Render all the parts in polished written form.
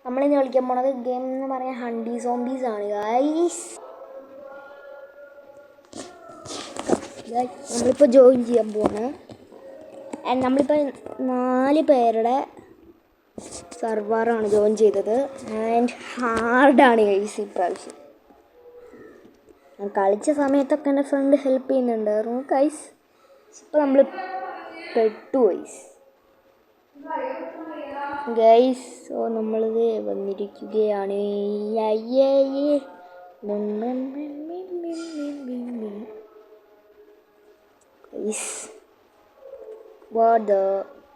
നമ്മളിന്ന് കളിക്കാൻ പോണത് ഗെയിം എന്ന് പറയാൻ ഹണ്ടി സോംബീസ് ആണ് ഗൈസ്. നമ്മളിപ്പോൾ ജോയിൻ ചെയ്യാൻ പോവാണ്. നമ്മളിപ്പോൾ 4 പേരുടെ സർവറാണ് ജോയിൻ ചെയ്തത്. ആൻഡ് ഹാർഡാണ് ഗൈസ് ഇപ്രാവശ്യം. ഞാൻ കളിച്ച സമയത്തൊക്കെ എൻ്റെ ഫ്രണ്ട് ഹെൽപ്പ് ചെയ്യുന്നുണ്ടായിരുന്നു ഗൈസ്. ഇപ്പോൾ നമ്മൾ പെട്ടു ഗൈസ്. സോ നമ്മളിത് വന്നിരിക്കുകയാണ്.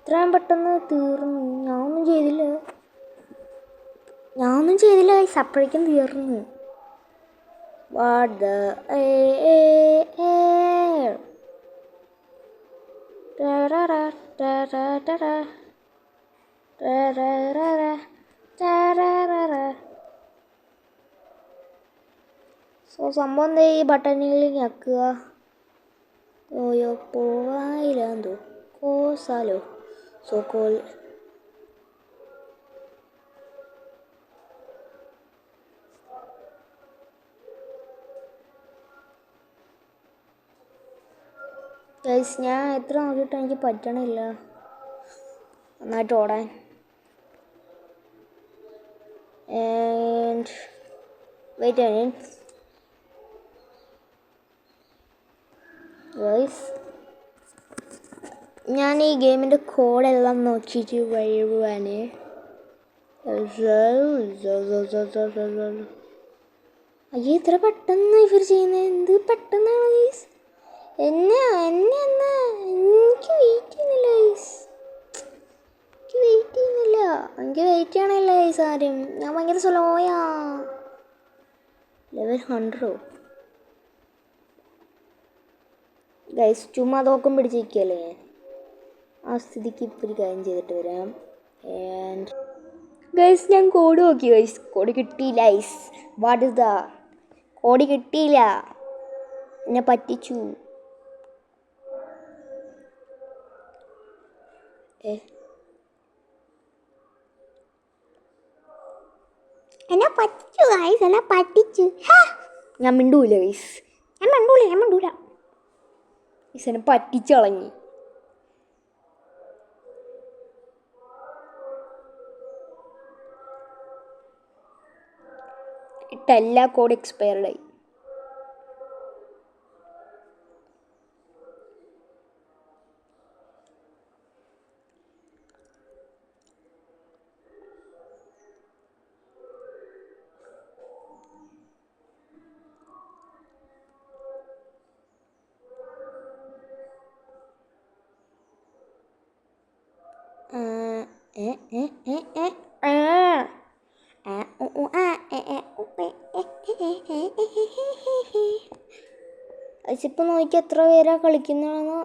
ഇത്രയും പെട്ടെന്ന് തീർന്നു. ഞാനൊന്നും ചെയ്തില്ല ഗൈസ്. അപ്പോഴേക്കും തീർന്നു. സോ സംഭവം എന്താ, ഈ ബട്ടണിൽ ഞെക്കുക. ഓയോ പോവായില്ലോ കോസാലോ സോക്കോൾ. ഗൈസ് ഞാൻ എത്ര നോക്കിയിട്ട് എനിക്ക് പറ്റണില്ല നന്നായിട്ട് ഓടാൻ. And wait a minute guys, ഞാൻ ഈ ഗെയിമിൻ്റെ കോഡെല്ലാം നോക്കിയിട്ട് വരുവാണ്. അയ്യോ ഇത്ര പെട്ടെന്ന് ഇവർ ചെയ്യുന്നത് എന്ത് പെട്ടെന്നാണ് ഗൈസ്. എനിക്ക് വെയിറ്റ് ചെയ്യുന്നില്ല ഗൈസ്. എനിക്ക് വെയിറ്റ് ചെയ്യണില്ല ഗൈസ് ആരും. ഞാൻ ഭയങ്കര സ്ലോയാ. Level 100 guys. ചുമ്മാ തോക്കം പിടിച്ചിരിക്കുകയല്ലേ ഞാൻ. ആ സ്ഥിതിക്ക് ഇപ്പോൾ ഒരു കാര്യം ചെയ്തിട്ട് വരാം. ആൻഡ് ഗൈസ് ഞാൻ കോഡ് നോക്കി ഗൈസ്. കോഡ് കിട്ടിയില്ല guys. What is the code കിട്ടിയില്ല. എന്നെ പറ്റിച്ചു. എന്നെ പറ്റിച്ചു ഗൈസ്. എന്നെ പറ്റിച്ചു. ഞാൻ മിണ്ടൂല ഗൈസ്. ഞാൻ മിണ്ടൂല ഗൈസ്. എന്നെ പറ്റിച്ചു കളഞ്ഞു. എല്ലാ കോഡ് എക്സ്പയർഡായി. ഇപ്പം നോക്കി എത്ര പേരാ കളിക്കുന്നതെന്ന്.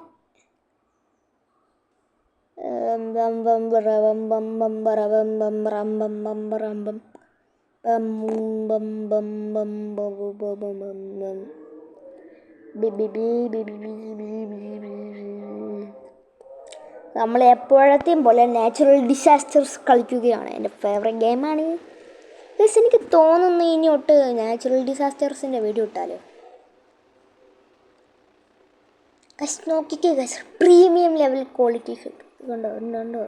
നമ്മൾ എപ്പോഴത്തെയും പോലെ നാച്ചുറൽ ഡിസാസ്റ്റേഴ്സ് കളിക്കുകയാണ്. എൻ്റെ ഫേവറേറ്റ് ഗെയിമാണ്. ഗൈസ് എനിക്ക് തോന്നുന്നു ഇനി തൊട്ട് നാച്ചുറൽ ഡിസാസ്റ്റേഴ്സിൻ്റെ വീഡിയോ ഇട്ടാലോ. ഗൈസ് നോക്കിക്കേ ഗൈസ്, പ്രീമിയം ലെവൽ ക്വാളിറ്റി കണ്ടോ.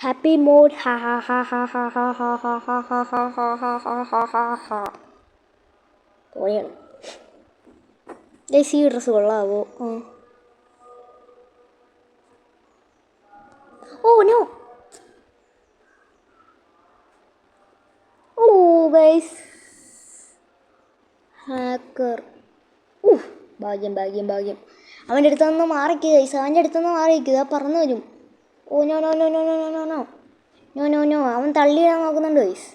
Happy mode. പോയാണ് ഗൈസ്. ഈ ഡ്രസ്സ് കൊള്ളാവോ? Oh no. ഗൈസ്. ഹാക്കർ. ഭാഗ്യം ഭാഗ്യം ഭാഗ്യം. അവൻ്റെ അടുത്തുനിന്ന് മാറിക്കുക ഗൈസ്. അവൻ്റെ അടുത്തുനിന്ന് മാറിക്കുക. പറന്നു വരും. Oh no no no no no no no no no no no. അവൻ തള്ളിയിടാൻ നോക്കുന്നുണ്ട് ഗൈസ്.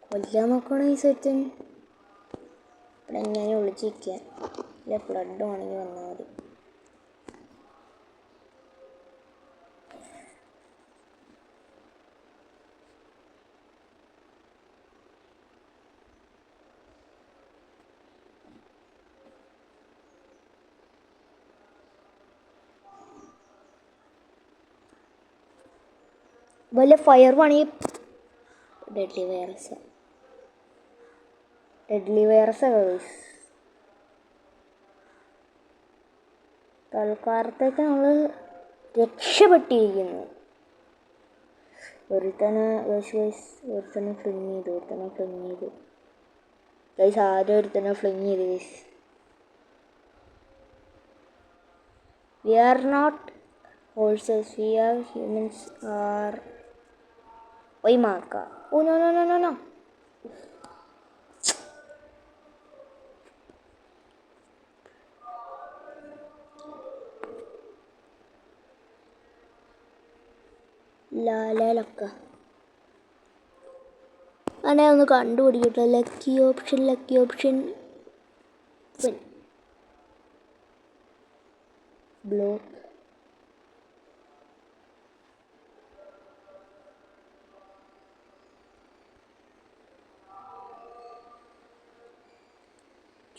കൊല്ലാൻ നോക്കണ ഗൈസ് ഒരുത്തൻ. ഇവിടെ എങ്ങനെ വിളിച്ചിരിക്കാൻ. ഇല്ല ഫ്ലഡ് ആണെങ്കിൽ വന്നാൽ മതി. വല്ല ഫയർ പണിയും. ഡെഡ്ലി വൈറസ് തൽക്കാലത്തേക്ക് നമ്മൾ രക്ഷപ്പെട്ടിരിക്കുന്നു. ഒരുത്തനെ ഫ്ലിങ് ചെയ്തു ഗൈസ്. ആദ്യം ഒരുത്തനെ ഫ്ലിങ് ചെയ്തു guys. We are not horses, we are humans are. ഒയ് മാക്ക. Oh no no no no no. ലാലക്ക അങ്ങനെ ഒന്ന് കണ്ടുപിടിക്കട്ടെ. Lucky option block.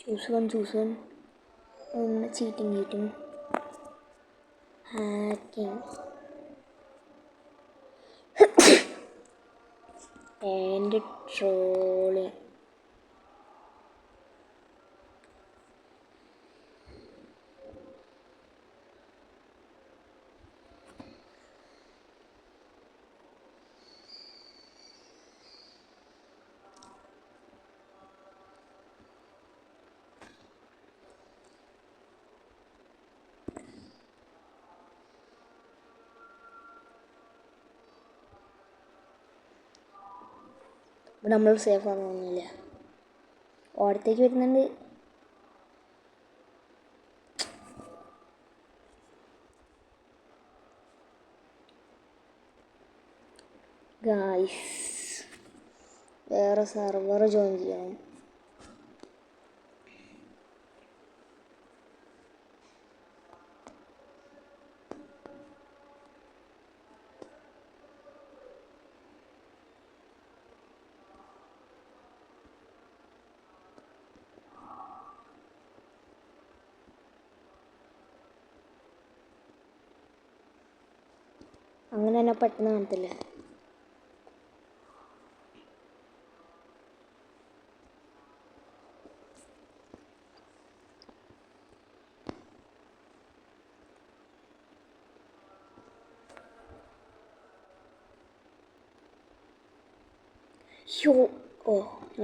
Choose one. Cheating hacking and trolling. ഇവിടെ നമ്മൾ സേഫ് ആണെന്നൊന്നുമില്ല. ഓടത്തേക്ക് വരുന്നുണ്ട്. ഗായ്സ് വേറെ സെർവർ ജോയിൻ ചെയ്യണം. അങ്ങനെ തന്നെ പെട്ടെന്ന് കാണത്തില്ല.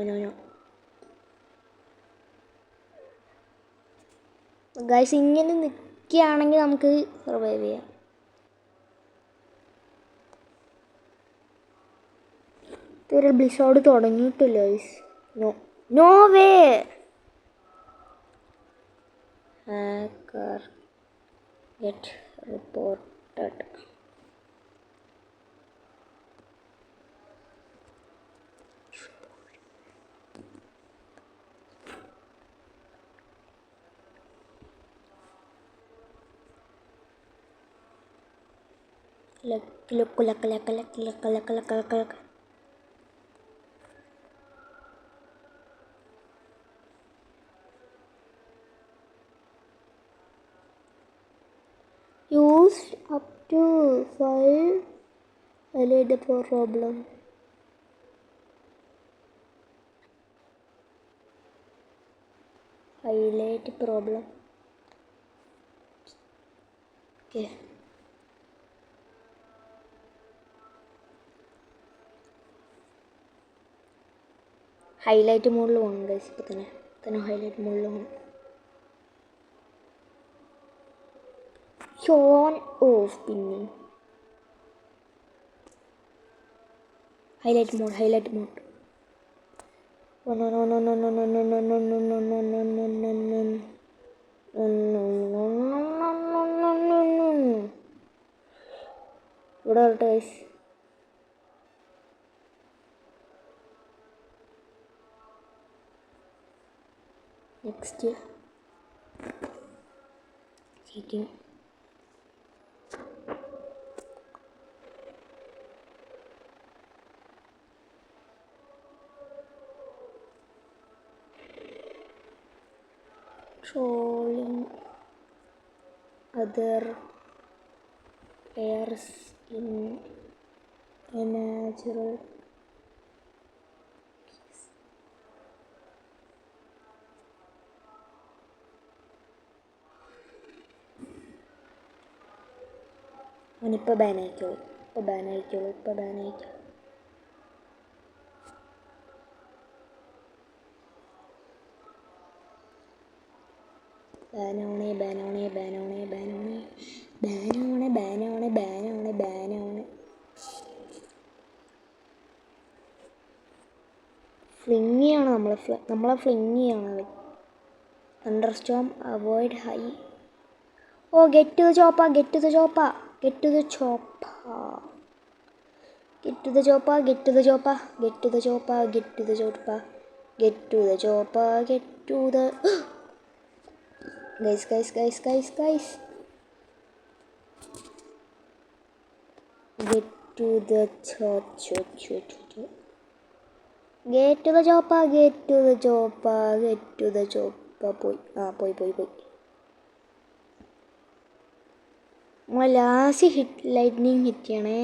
നോ. ഗൈസ് ഇങ്ങനെ നിൽക്കുകയാണെങ്കിൽ നമുക്ക് സർവൈവ് ചെയ്യാം. ഇതുവരെ ബ്ലിസോഡ് തുടങ്ങിയിട്ടില്ല guys. No way. Hacker get reported. Luck. Used up to 5. Highlight the problem. Highlight problem. Okay. Highlight മോഡിൽ പോകണം ഗൈസ്. ഇപ്പം തന്നെ ഹൈലൈറ്റ് മോഡിൽ പോകണം. ഓൺ ഓഫ് പിന്നെ ഹൈലൈറ്റ് മോഡ് ഇവിടെ വരട്ടെ guys. Next cheating. trolling other players in a natural അവനിപ്പോൾ ബാൻ ആയിക്കോളൂ. ബാനാണ്. ഫ്ലിങ്ങിയാണ് നമ്മളെ ഫ്ലിങ്ങിയാണ് അവൻ. Thunderstorm avoid high. Oh get to the chopper. Guys. Get to the chopper. പോയി. ലാസ്റ്റ് ലൈറ്റ്നിങ് ഹിറ്റ് ചെയ്യണേ.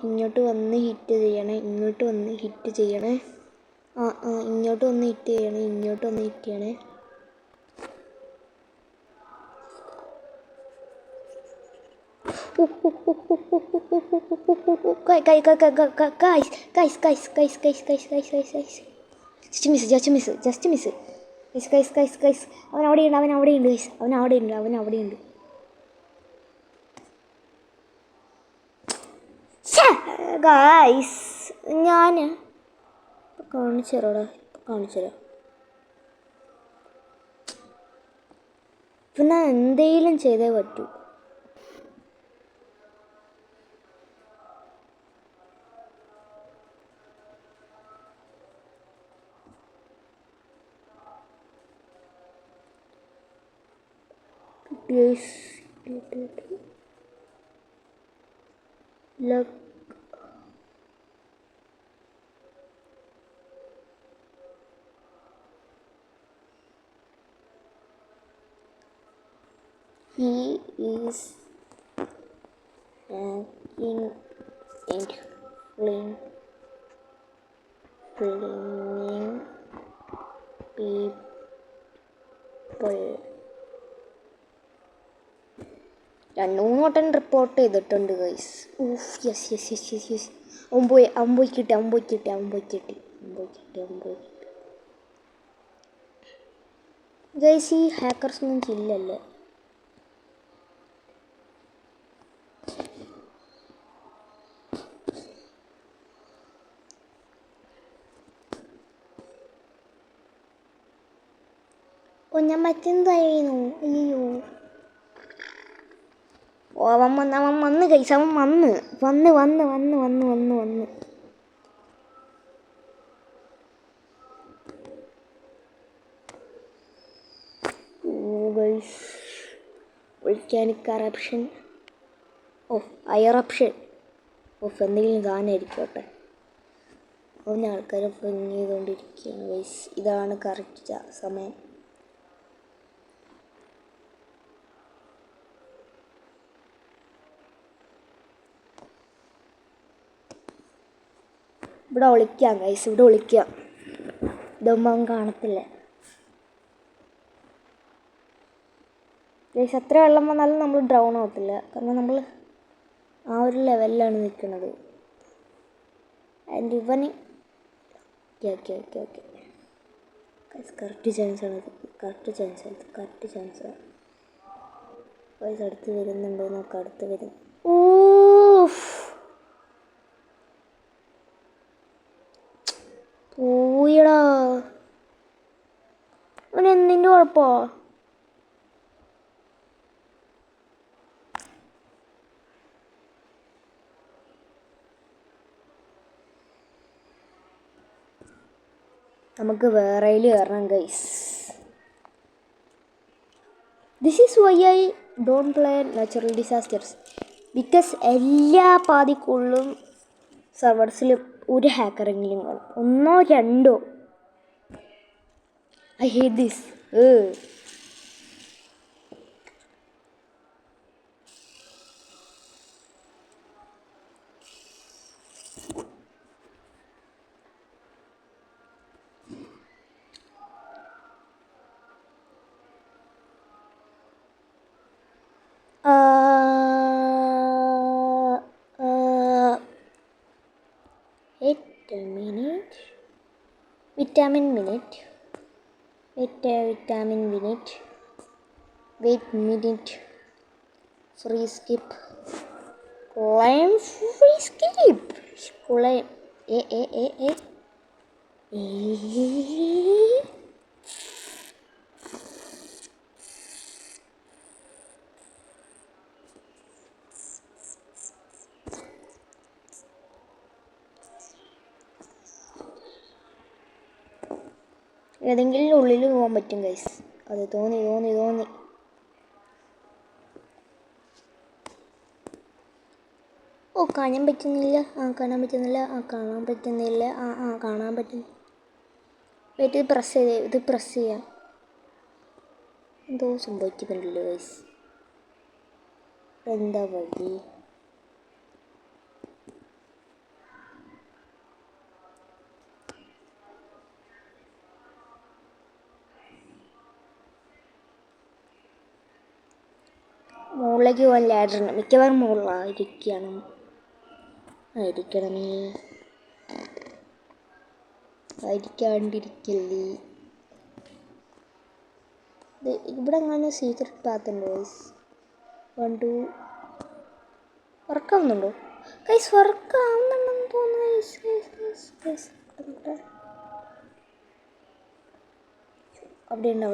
ഇങ്ങോട്ട് വന്ന് ഹിറ്റ് ചെയ്യണേ. ഇങ്ങോട്ട് വന്ന് ഹിറ്റ് ചെയ്യണേ. Guys. Just miss. Guys. അവൻ അവിടെയുണ്ട്. ഗായ്സ് ഞാൻ കാണിച്ചു തരാം. പിന്നെ എന്തെങ്കിലും ചെയ്തേ പറ്റൂ. Luck. He is acting and flinging people. 2-3 വട്ടം റിപ്പോർട്ട് ചെയ്തിട്ടുണ്ട് ഗൈസ്. യെസ്. അവൻ പോയി കിട്ടി. ഗൈസ് ഈ ഹാക്കർസൊന്നും കില്ലല്ലേ. ഞാൻ മറ്റെന്തായിരുന്നു. അയ്യോ അവൻ വന്ന് ഗൈസ്. അവൻ വന്ന് ഗൈസ്. വോൾക്കാനിക് കറപ്ഷൻ അയറപ്ഷൻ എന്തെങ്കിലും സാധനമായിരിക്കട്ടെ. അവന് ആൾക്കാരെ ഫ്ലിങ് ചെയ്തുകൊണ്ടിരിക്കുകയാണ് ഗൈസ്. ഇതാണ് കറക്റ്റ് സമയം. ഇവിടെ വിളിക്കാം ഗൈസ്. ഇതൊന്നും അവൻ കാണത്തില്ല ഗൈസ്. എത്ര വെള്ളം വന്നാലും നമ്മൾ ഡ്രൗൺ ആവത്തില്ല. കാരണം നമ്മൾ ആ ഒരു ലെവലിലാണ് നിൽക്കുന്നത്. ആൻഡ് ഇവന് ഓക്കെ കറക്റ്റ് ചാൻസാണ്. ഗൈസ് അടുത്ത് വരുന്നുണ്ടോ നോക്കാം. ഓ പോയടാ. അവൻ എന്തിൻ്റെ കുഴപ്പമോ? നമുക്ക് വേറെയിൽ കയറണം guys. This is why I don't play natural disasters. Because എല്ലാ പാതിക്കുള്ളും സർവേഴ്സിലും ഒരു ഹാക്കറെങ്കിലും കാണും. 1 2. ഐ ഹേറ്റ് ദിസ്. Wait a minute. Vitamin minute. Wait minute. Free skip. Claim free skip. Claim. ഏതെങ്കിലും ഉള്ളിൽ പോകാൻ പറ്റും ഗൈസ്. അത് തോന്നി. ഓ കാണാൻ പറ്റുന്നില്ല. കാണാൻ പറ്റുന്നില്ല. കാണാൻ പറ്റുന്നു. വെയിറ്റ്, ഇത് പ്രസ് ചെയ്യാം. എന്തോ സംഭവിക്കുന്നുണ്ടല്ലോ ഗൈസ്. എന്താ വഴി? മുകളിലേക്ക് പോകാൻ ലാഡറുണ്ട്. മിക്കവാറും മുകളിലായിരിക്കണമേ. ആയിരിക്കാണ്ടിരിക്കല്ലേ. ഇവിടെ അങ്ങനെ സീക്രട്ട് പാത്ത് ഉണ്ട് ഗൈസ്. 1 2. വർക്കാവുന്നുണ്ടോ ഗൈസ്? വർക്കാവുന്നുണ്ടെന്ന് തോന്നുന്നു ഗൈസ്. അവിടെയുണ്ട്.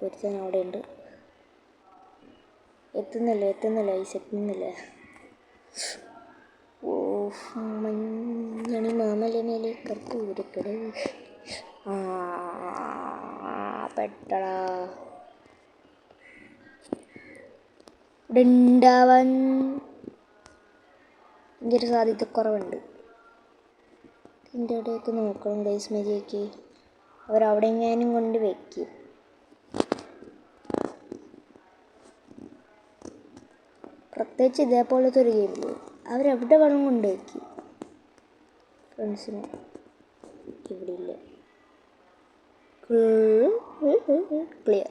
ഒരുത്തൻ അവിടെയുണ്ട്. എത്തുന്നില്ല ഗൈസ്. ഓ മഞ്ഞണി മാമലമേലെ കർപ്പൂരക്കട. പെട്ടടാ. ഇവിടെ ഉണ്ടാവാൻ ഭയങ്കര സാധ്യതക്കുറവുണ്ട്. ഇതിൻ്റെ ഇടയ്ക്ക് നോക്കണം ഗൈസ്. മര്യാദയ്ക്ക് അവരവിടെ എങ്ങാനും കൊണ്ട് വയ്ക്കും. പ്രത്യേകിച്ച് ഇതേപോലത്തെ ഒരു ഗെയിമിൽ അവരെവിടെ വേണം കൊണ്ട് വയ്ക്കും. ഫ്രണ്ട്സിന് ഇവിടെ ഇല്ല. ക്ലിയർ.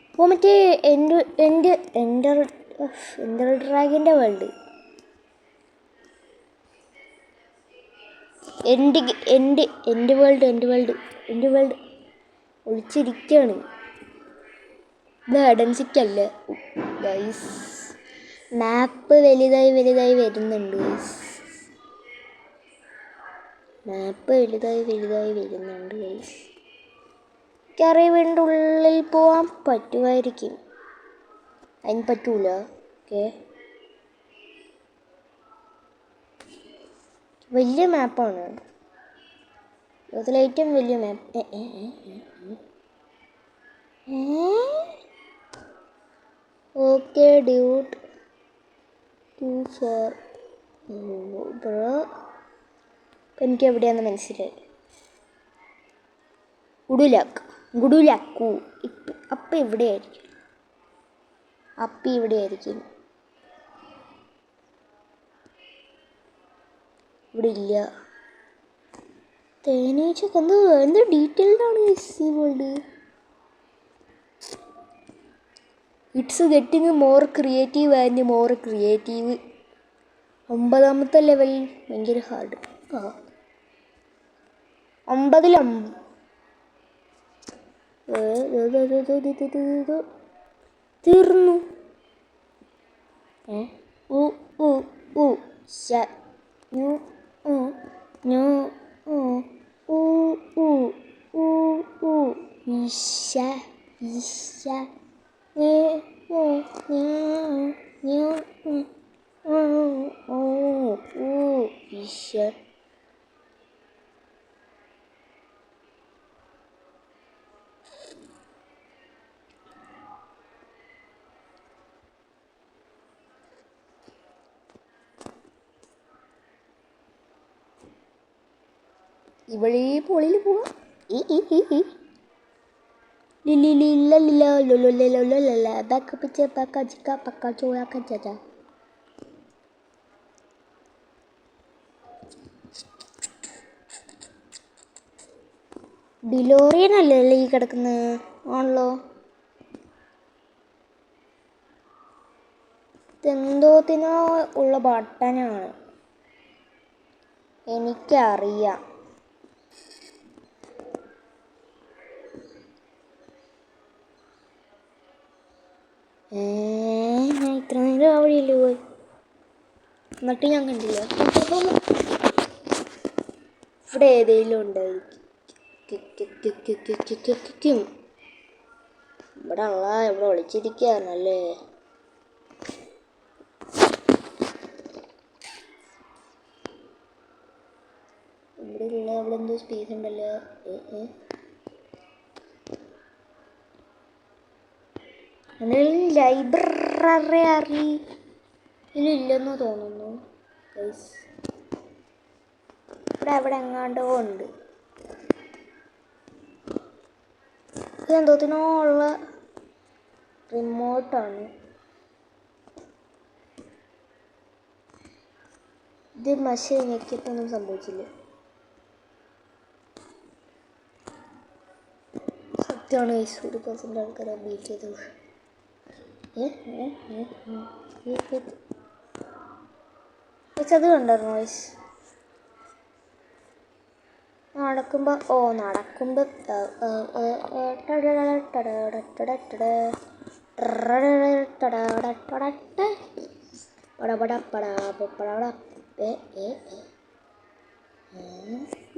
അപ്പോൾ മറ്റേ എൻഡർ ഡ്രാഗൻ്റെ വേൾഡ് എൻ്റെ വേൾഡ് ഒളിച്ചിരിക്കുകയാണ്. ഇത് ഹൈഡൻസിക്കല്ല ഗൈസ്. മാപ്പ് വലുതായി വരുന്നുണ്ട് ഗൈസ്. എനിക്കറിയാം ഉള്ളിൽ പോകാൻ പറ്റുമായിരിക്കും. അതിന് പറ്റൂല. ഓക്കെ, വലിയ മാപ്പാണ്. അതിലേറ്റവും വലിയ മാപ്പ്. Okay ഡ്യൂട്ട് 2 4 bro. ഇപ്പം എനിക്ക് എവിടെയാണെന്ന് മനസ്സിലായി. ഗുഡുലാക്കു. അപ്പം ഇവിടെയായിരിക്കും. ഇവിടെ ഇല്ല. തേനീച്ചക്ക് എന്ത് ഡീറ്റെയിൽഡാണ് ഈ world. It's getting more creative. 9ാമത്തെ ലെവൽ ഭയങ്കര ഹാർഡ്. 9 തീർന്നു. u sha nu nu u isha isha isha. ഇവിടെ പൊളിയിൽ പോവാ ഡിലോറിയൻ അല്ലേ ഈ കിടക്കുന്നത്? ആണല്ലോ. ഇതെന്തോത്തിനോ ഉള്ള ബട്ടനാണ്, എനിക്കറിയാം. ഞാൻ ഇത്ര നേരം ആ വഴിയല്ലേ പോയി, എന്നിട്ട് ഞാൻ കണ്ടില്ല. ഇവിടെ ഏതെങ്കിലും ഉണ്ടായിരിക്കും. ഇവിടെ ഉള്ള ഇവിടെ ഒളിച്ചിരിക്കുകയാണല്ലേ. ഇവിടെ എന്തോ സ്പേസ് ഉണ്ടല്ലോ. ലൈബ്രറി ഇതിലില്ലെന്ന് തോന്നുന്നു. ഇവിടെ എങ്ങാണ്ടോ ഉണ്ട്. ഇതെന്തോത്തിനോ ഉള്ള റിമോട്ടാണ്. ഇത് മഷി ഞെക്കിയിട്ടൊന്നും സംഭവിച്ചില്ല. സത്യമാണ് ഗൈസ്, 1% ആൾക്കാരെ ബീറ്റ് ചെയ്തത്. അത് കണ്ടായിരുന്നു ഗൈസ്. നടക്കുമ്പോൾ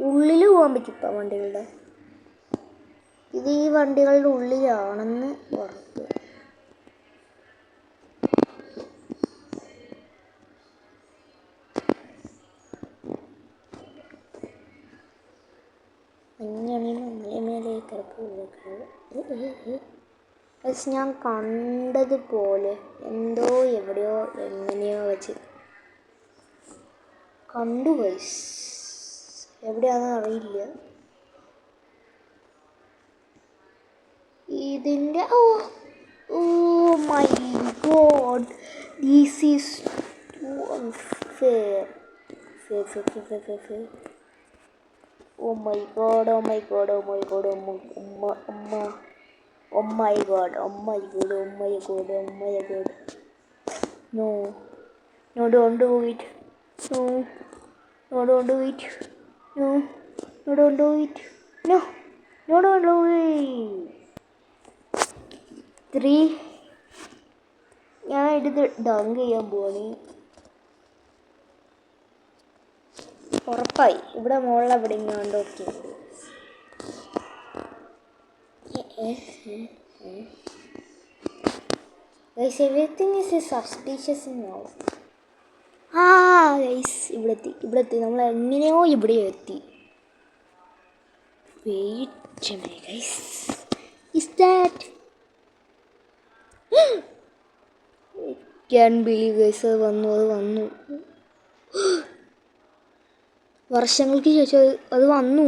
ഉള്ളിൽ പോകാൻ പറ്റും ഇപ്പം വണ്ടികളുടെ. ഇത് ഈ വണ്ടികളുടെ ഉള്ളിലാണെന്ന് ഉറപ്പ്. ഞാൻ കണ്ടതുപോലെ എന്തോ എവിടെയോ എങ്ങനെയോ വെച്ച് കണ്ടു ഗൈസ്. എവിടെയാണെന്ന് അറിയില്ല. ഇതിൻ്റെ oh my god, this is too unfair. Oh my god, oh my god, oh my god, oh my god, oh my god, oh my god, oh my god. No, no, don't do it. No, no, don't do it. No, no, don't do it. No, no, don't do it. 3. ഞാൻ ഇത് ഡങ്ക് ചെയ്യാൻ പോവാണ്. ഉറപ്പായി ഇവിടെ മുകളിൽ എവിടെ ഇങ്ങാണ്ട് ഒക്കെയുണ്ട്. Guys, everything is suspicious now. Guys ഇവിടെ എത്തി നമ്മൾ എങ്ങനെയോ ഇവിടെ എത്തി. Wait a minute guys, is that I can't believe guys, അത് വന്നു വർഷങ്ങൾക്ക് ശേഷം അത് വന്നു.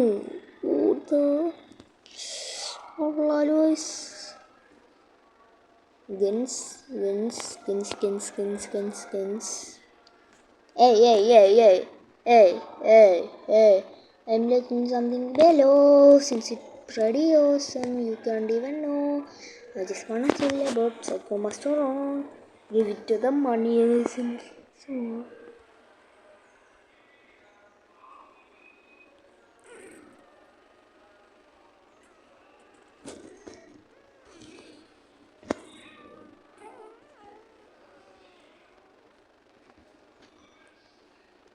Skins. Hey, I'm looking something below. Since it's pretty awesome, you can't even know. I just wanna kill about Psycho Master on. Give it to the money.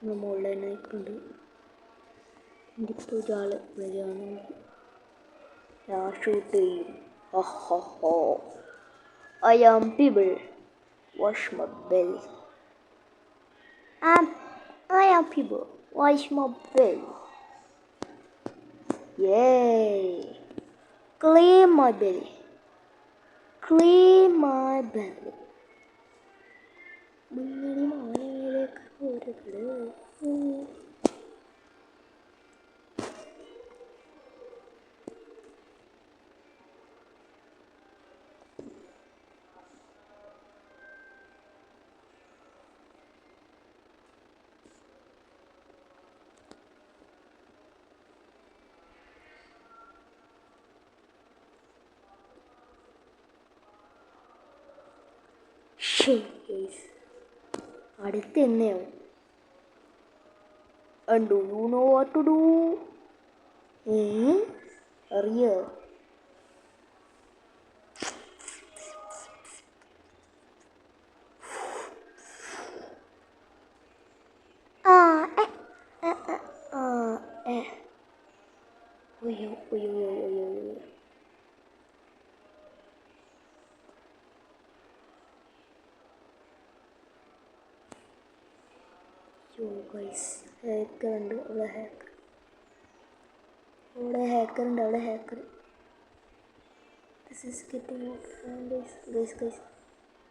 മുകളിൽ തന്നെ നിൽക്കുന്നുണ്ട്. എൻ്റെ ഇപ്പോൾ ഒരാൾ വരികയാണെങ്കിൽ ഞാൻ ഷൂട്ട് ചെയ്യും. Oh I am people wash my bell. I am people wash my bell. Yay! Clean my belly. Clean my belly. മുന്നിൽ മാനേലേക്ക് ഒരു അടുത്ത് തന്നെയാവും. And do you know what to do? അറിയോ? ഹാക്കർ ഉണ്ട് അവിടെ, ഹാക്കർ ഉണ്ട് അവിടെ, hacker. This is getting guys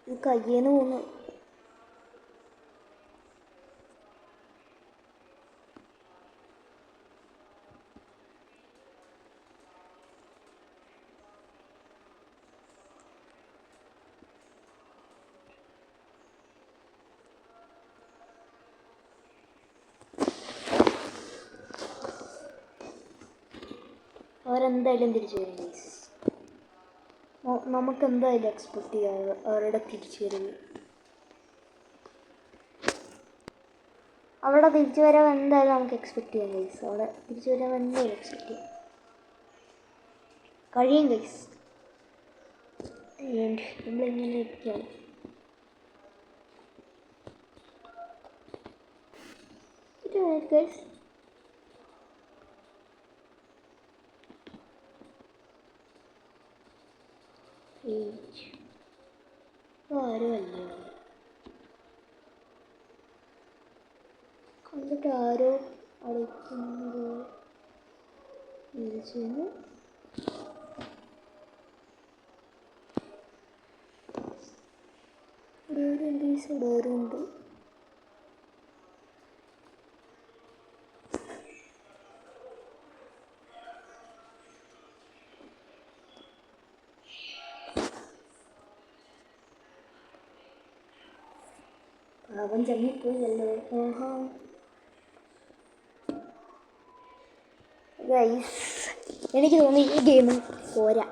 ഇത് കയ്യേന്ന് പോകുന്നു. അവരെന്തായാലും തിരിച്ചു വരും ഗൈസ്. നമുക്ക് എന്തായാലും എക്സ്പെക്ട് ചെയ്യാം അവരുടെ തിരിച്ചു വരവ്. അവിടെ തിരിച്ചു വരവ് എന്തായാലും നമുക്ക് എക്സ്പെക്ട് ചെയ്യാം ഗൈസ്. അവിടെ തിരിച്ചു വരവ് എന്തായാലും എക്സ്പെക്ട് ചെയ്യാം കഴിയും ഗൈസ്. നമ്മളിങ്ങനെ ഇരിക്കുകയാണ്. ഗൈസ് ആരുമല്ല കണ്ടിട്ട് ആരോ അടയ്ക്കുന്നത് വിളിച്ചു. ഡോറുണ്ട്. അവൻ ചെന്നിപ്പോയല്ലോ. ഗൈസ് എനിക്ക് തോന്നി ഈ ഗെയിം പോരാ.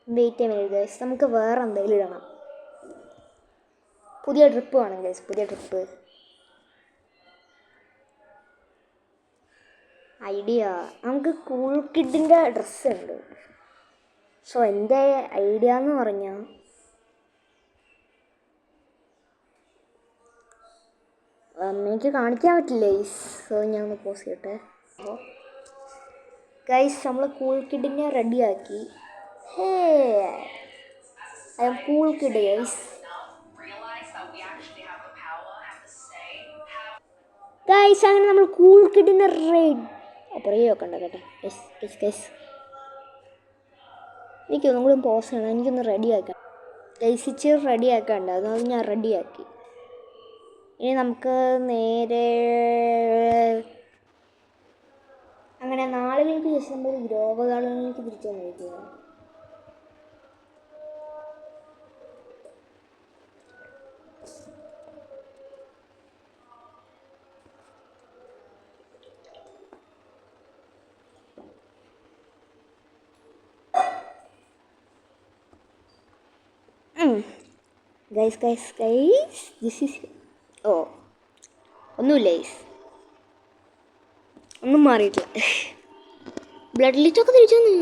വെയിറ്റ് ചെയ്യാൻ ഗൈസ്, നമുക്ക് വേറെ എന്തെങ്കിലും ഇടണം. പുതിയ ട്രിപ്പ് വേണം ഗൈസ്, പുതിയ ട്രിപ്പ്. ഐഡിയ നമുക്ക് കൂൾ കിഡിൻ്റെ ഡ്രസ്സ് ഉണ്ട്. സോ എൻ്റെ ഐഡിയ എന്ന് പറഞ്ഞാൽ എനിക്ക് കാണിക്കാൻ പറ്റില്ല ഗൈസ്. സോ ഞാൻ ഒന്ന് പോസ് ചെയ്യട്ടെ. അപ്പോൾ ഗൈസ് നമ്മൾ കൂൾ കിഡിനെ റെഡിയാക്കി. Hey I'm cool kid guys. Guys അങ്ങനെ നമ്മൾ കൂൾ കിഡിനെ റെഡി വെക്കണ്ട കേട്ടോ ഗൈസ്. എനിക്കൊന്നും കൂടി പോസ് ചെയ്യണം, എനിക്കൊന്ന് റെഡിയാക്കാം ഗൈസ്. ഇച്ചിരി റെഡിയാക്കാണ്ട് അതൊന്നും ഞാൻ റെഡിയാക്കി. ഇനി നമുക്ക് നേരെ അങ്ങനെ നാളിലേക്ക് ശേഷം നമ്മൾ ഗ്രോവകാലങ്ങളിലേക്ക് തിരിച്ചു വന്നിരിക്കുകയാണ്. ഗൈസ് ദിസ് ഈസ് ഒന്നുമില്ല ഗൈസ്, ഒന്നും മാറിയിട്ടില്ല. ബ്ലഡ് ലിറ്റൊക്കെ തിരിച്ചു വന്നു.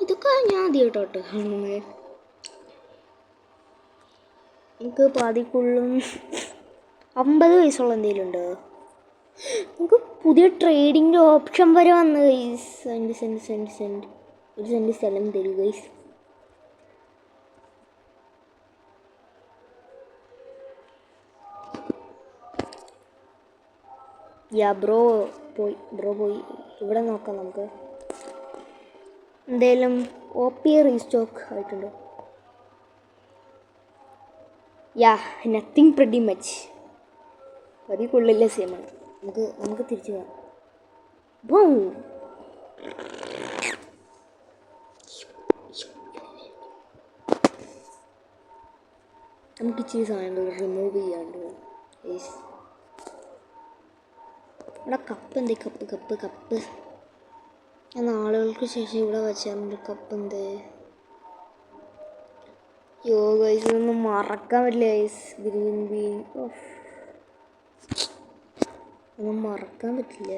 ഇതൊക്കെ ഞാൻ ആദ്യമായിട്ടോട്ടെ കാണുന്നത്. എനിക്ക് പാതിക്കുള്ളും 50 വയസ്സുള്ള എന്തെങ്കിലും ഉണ്ടോ? നമുക്ക് പുതിയ ട്രേഡിങ്ങിൻ്റെ ഓപ്ഷൻ വരെ വന്നു ഗൈസ്. സെൻഡ് ഒരു സെൻറ്റ് സ്ഥലം തരൂ ഗൈസ്. ബ്രോ പോയി. ഇവിടെ നോക്കാം നമുക്ക്. എന്തേലും OP റീസ്റ്റോക്ക് ആയിട്ടുണ്ടോ? Nothing pretty much. അതിക്കുള്ളില്ല സെയിമാണ്. നമുക്ക് തിരിച്ചു പോകാം. നമുക്ക് ഇച്ചിരി സാധനങ്ങൾ റിമൂവ് ചെയ്യാണ്ട്. ഇവിടെ കപ്പ് എന്തേ? കപ്പ് ഞാൻ നാളുകൾക്ക് ശേഷം ഇവിടെ വെച്ചാൽ കപ്പ് എന്തേ? ഗൈസ് ഇതൊന്നും മറക്കാൻ പറ്റില്ല ഗൈസ്. ഗ്രീൻ ബീൻ ഒന്നും മറക്കാൻ പറ്റില്ല.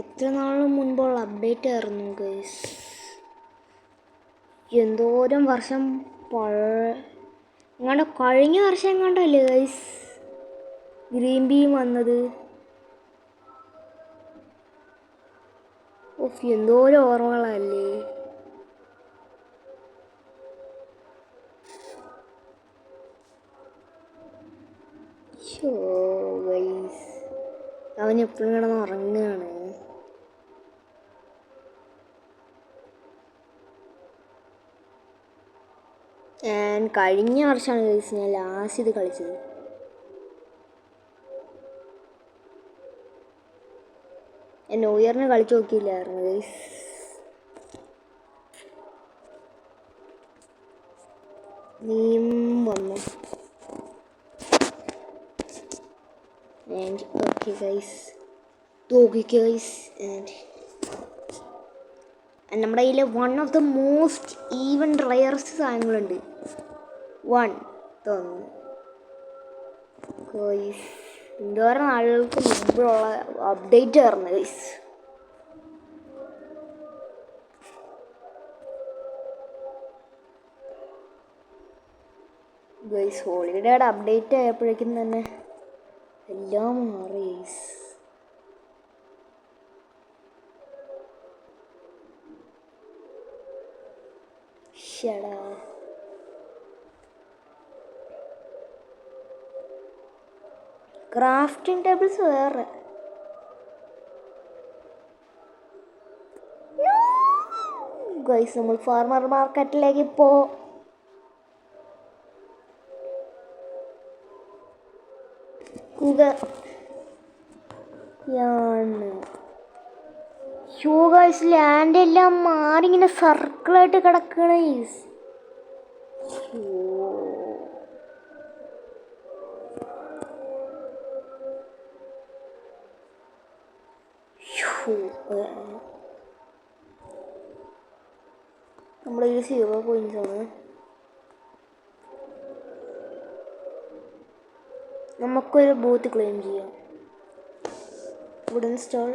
എത്ര നാളിന് മുൻപുള്ള അപ്ഡേറ്റ് ആയിരുന്നു ഗൈസ്. എന്തോരം വർഷം കഴിഞ്ഞ വർഷം എങ്ങാണ്ടല്ലേ ഗൈസ് ഗ്രീൻ ബീൻ വന്നത്. എന്തോരം ഓർമ്മകളല്ലേ. ഗൈസ് അവൻ എപ്പോഴും കിടന്ന് ഉറങ്ങുകയാണ്. കഴിഞ്ഞ വർഷമാണ് ഗൈസ് ഞാൻ ലാസ്റ്റ് ഇത് കളിച്ചത്. ന്യൂ ഇയറിന് കളിച്ചു നോക്കിയില്ലായിരുന്നു ഗൈസ്. നീയും വന്നു. ഓക്കെ ഗൈസ് നമ്മുടെ കയ്യിൽ one of the most even rarest സാധനങ്ങളുണ്ട്. തോന്നുന്നു ഗൈസ്. എന്തോരം നാളുകൾക്ക് മുമ്പുള്ള അപ്ഡേറ്റ് ആയിരുന്നു ഗൈസ്. ഹോളിഡേയുടെ അപ്ഡേറ്റ് ആയപ്പോഴേക്കും തന്നെ എല്ലാം മാറി. ക്രാഫ്റ്റിംഗ് ടേബിൾസ് വേറെ. ഗൈസ് നമ്മൾ ഫാർമർ മാർക്കറ്റിലേക്ക് ഗൈസ് ലാൻഡ് എല്ലാം മാറി ഇങ്ങനെ സർക്കിളായിട്ട് കിടക്കണ. നമ്മുടെ ഈ 0 പോയിന്റ്സ് ആണ്. നമുക്കൊരു ബൂത്ത് ക്ലെയിം ചെയ്യാം. വുഡൻ സ്റ്റോൾ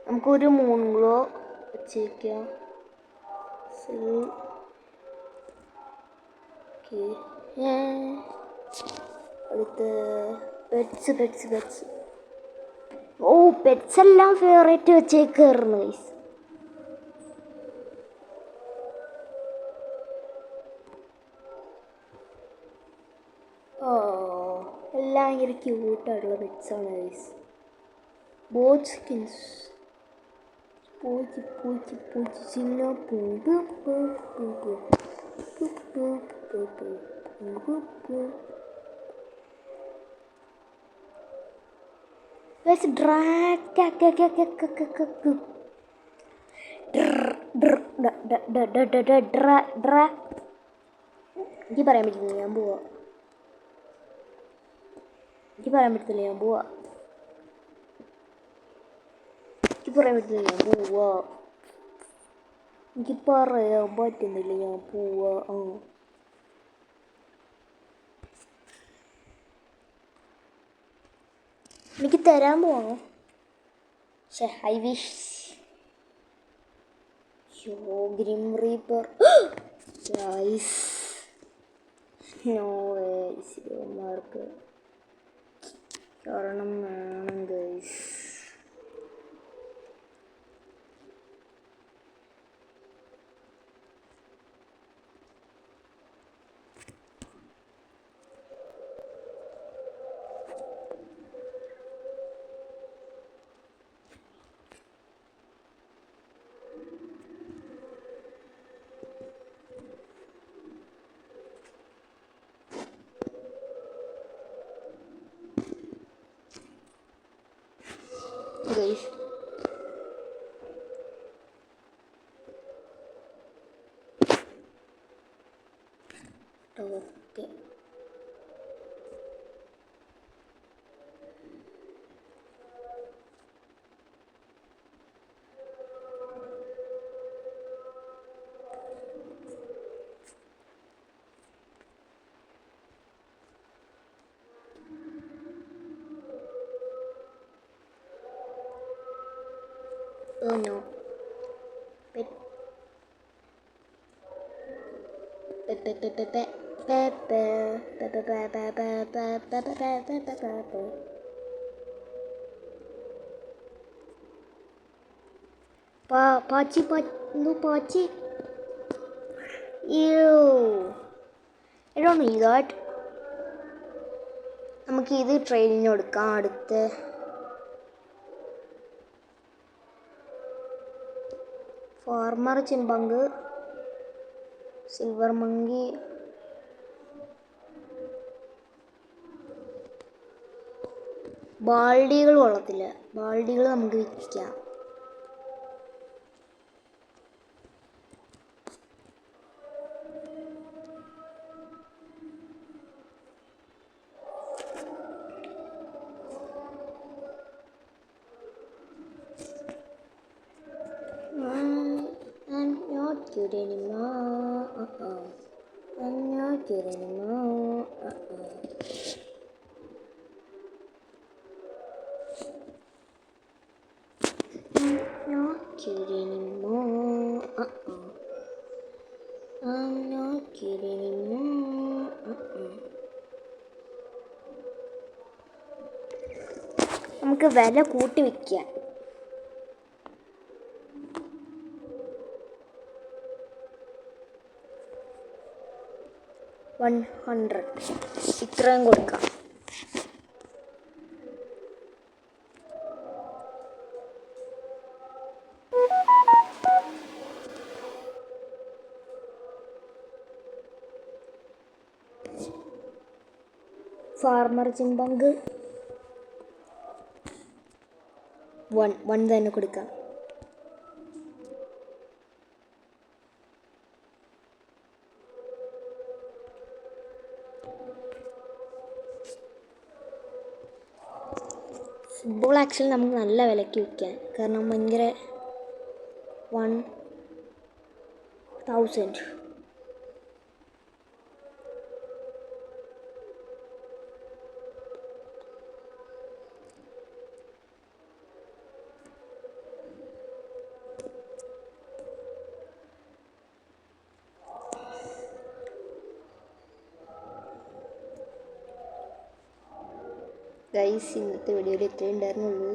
നമുക്കൊരു മൂൺഗ്ലോ വെച്ചേക്കാം. അടുത്ത് പെറ്റ്സ്. പെറ്റ്സ് എല്ലാം ഫേവറേറ്റ് വെച്ചേക്കായിരുന്നു ഗൈസ്. എല്ലാം ഭയങ്കര ക്യൂട്ടായിട്ടുള്ള പെറ്റ്സാണ് ഗൈസ്. ബോട്ട് സ്കിൻസ് എനിക്ക് പറയാൻ പറ്റില്ല, ഞാൻ പോവാ. എനിക്ക് പറയാൻ പറ്റത്തില്ല, ഞാൻ പോവാ. എനിക്ക് പറയാൻ പറ്റില്ല, ഞാൻ പോവാ. എനിക്ക് പറയാൻ പറ്റുന്നില്ല, ഞാൻ പോവാ. എനിക്ക് തരാൻ പോവാണോ? I wish. Grim reaper. Guys no ways. ഇവന്മാർക്ക് കാരണം വേണം guys. Guys, okay. Oh no. Pachi. Ew. I don't need that. നമുക്ക് ഇത് ട്രെയിനിന് കൊടുക്കാം. അടുത്ത ഫാർമർ ചിമ്പങ്ക്, സിൽവർ മങ്കി, ബാൾഡികൾ കൊള്ളത്തില്ല. ബാൾഡികൾ നമുക്ക് വിൽക്കാം. I'm not good anymore. I'm not good anymore. I'm not good anymore. I'm not good anymore. നമുക്ക് വില കൂട്ടി വിൽക്കാം. $100 ഇത്രയും കൊടുക്കാം. ഫാർമർ ചിമ്പങ്ക് 1 തന്നെ കൊടുക്കാം. ഫുട്ബോൾ ആക്ച്വലി നമുക്ക് നല്ല വിലയ്ക്ക് വിൽക്കാം. കാരണം ഭയങ്കര 1000. ഗൈസ് ഇന്നത്തെ വീഡിയോയിൽ ഇത്രയും ഉണ്ടായിരുന്നുള്ളൂ.